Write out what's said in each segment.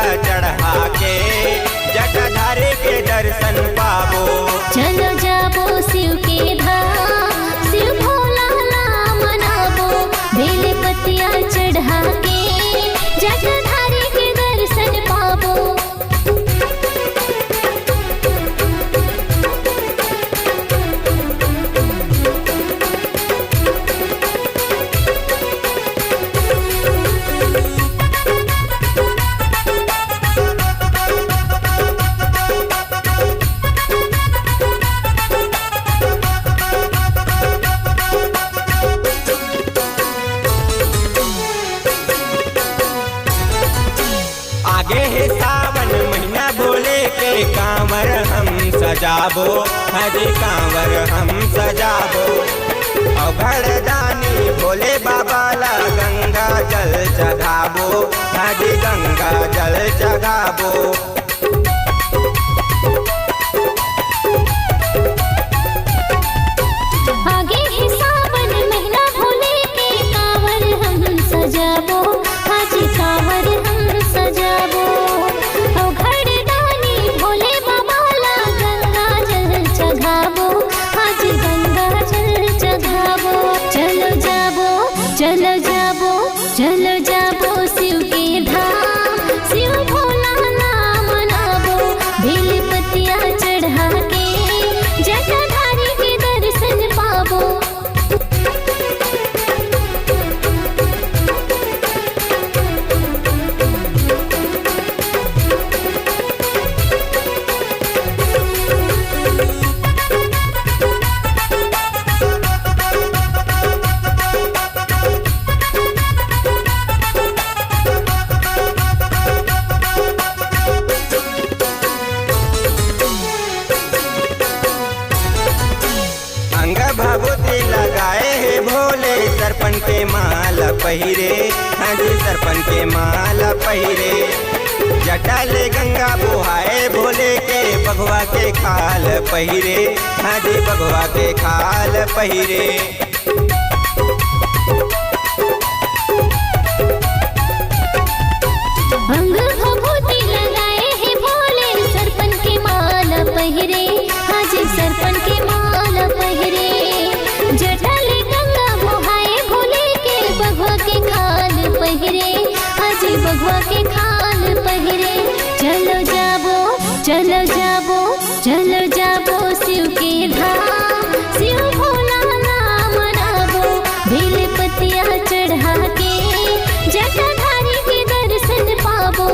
चढ़ा के जटाधारी के दर्शन पाबो। चलो जाबो शिव के धाम, शिव भोला नाम मनाबो, बेले पतिया चढ़ा के जटाधारी के दर्शन पाबो। आगे है सावन महीना भोले के कांवर हम सजाबो, हजी कांवर हम सजाबो। अवघड़ दानी भोले बाबा ला गंगा जल चढ़ाबो, हजी गंगा जल चढ़ाबो। आगे है सावन महीना भोले के कांवर हम सजाबो, हाजी कांवर हम सजाबो। अवघड़ दानी भोले बाबा ला गंगा जल चढ़ाबो, हाजी गंगा जल चढ़ाबो। चलो जाबो चलो जाबो चलो जाबो शिव के धाम, शिव भोला नाम मनाबो, बेल पतिया चढ़ा के जटाधारी के दर्शन पाबो। अंग भभूति लगाए है भोले, सरपन के माल पहिरे, हजी सरपन के माल पहिरे। जटा ले गंगा बुहाए भोले के, बघवा के खाल पहिरे, हजी बघवा के खाल पहिरे। अंग भभूति लगाए है भोले, सरपन के माल पहिरे, हाजी सरपन के माल पहिरे। जटाले गंगा मोहाए भोले के, बघवा के खाल पहिरे, हाजी बघवा के खाल पहिरे। चलो जाबो चलो जाबो चलो जाबो शिव के धाम, शिव भोला नाम मनाबो, बेल पतिया चढ़ा के जटाधारी के दर्शन पाबो।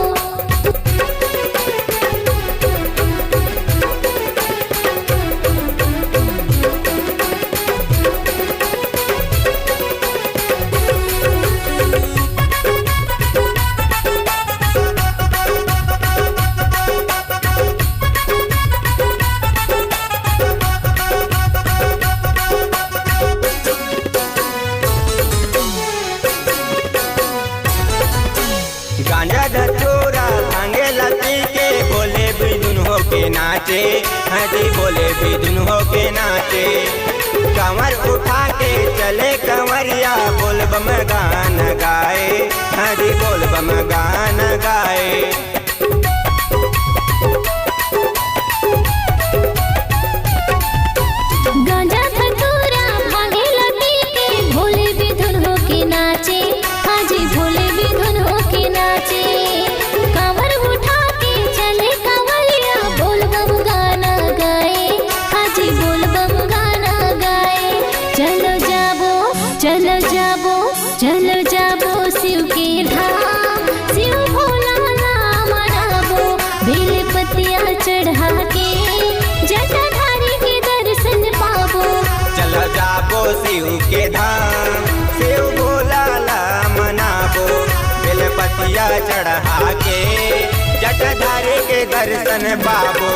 गांजा धतूरा भांगे लती के, बोले बिधुन हो के नाचे, हजी बोले बिधुन हो के नाचे। कंवर उठा के चले कंवरिया, बोल बम गान गाए, हजी बोल बम गान गाए। गांजा धतूरा भांगे लती के, भोले बिधुन हो के नाचे, हाजी भोले बिधुन हो के नाचे। कांवर उठा के चले कंवरिया, बोल बम गाना गाए, हाजी बोल बम गाना गाए। चलो जाबो चलो जाबो चलो जाबो शिव के धाम, शिव भोला नाम मनाबो, बेल पतिया चढ़ा के जटाधारी के दर्शन पाबो। चलो जाबो शिव के धाम, शिव भोला ला मनाबो, बेलपतिया चढ़ा के जटाधारी के दर्शन पाबो।